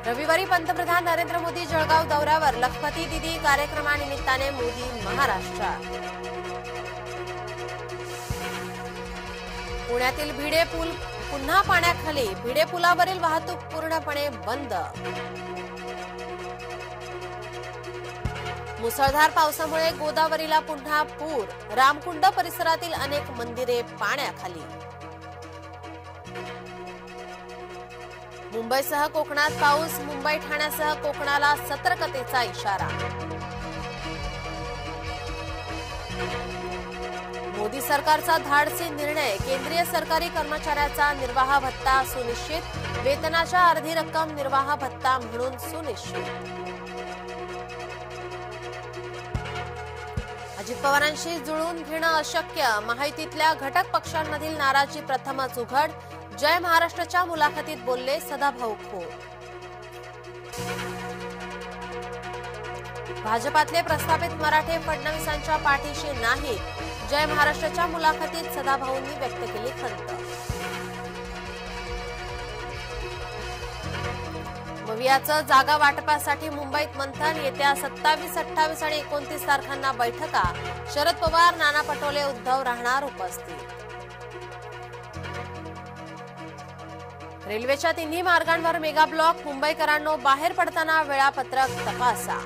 रविवारी पंतप्रधान नरेंद्र मोदी जळगाव दौऱ्यावर लखपती दीदी कार्यक्रमानिमित्ताने मोदी महाराष्ट्रात। पुण्यातील भिडे पूल पुन्हा पाण्याखाली, भिडे पुलावरील वाहतूक पूर्णपणे बंद। मुसळधार पावसामुळे गोदावरीला पुन्हा पूर, रामकुंड परिसरातील अनेक मंदिरे पाण्याखाली। मुंबईसह कोकणात पाऊस, मुंबई ठाण्यासह कोकणाला सतर्कतेचा इशारा। मोदी सरकारचा धाडसी निर्णय, केंद्रीय सरकारी कर्मचाऱ्याचा निर्वाह भत्ता सुनिश्चित, वेतनाच्या अर्धी रक्कम निर्वाह भत्ता म्हणून सुनिश्चित। अजित पवारांशी जुळवून घेणं अशक्य, महायुतीतल्या घटक पक्षांमधील नाराजी प्रथमच उघड, जय महाराष्ट्राच्या मुलाखतीत बोलले सदाभाऊ खोत। भाजपातले प्रस्थापित मराठे फडणवीसांच्या पाठीशी नाही, जय महाराष्ट्राच्या मुलाखतीत सदाभाऊंनी व्यक्त केली खंत। मवियाचं जागा वाटपासाठी मुंबईत मंथन, येत्या 27, 28 आणि 29 तारखांना बैठका, शरद पवार, नाना पटोले, उद्धव राहणार उपस्थित। रेल्वेच्या तिन्ही मार्गांवर मेगा ब्लॉक, मुंबईकरांनो बाहेर पडताना वेळापत्रक तपासा।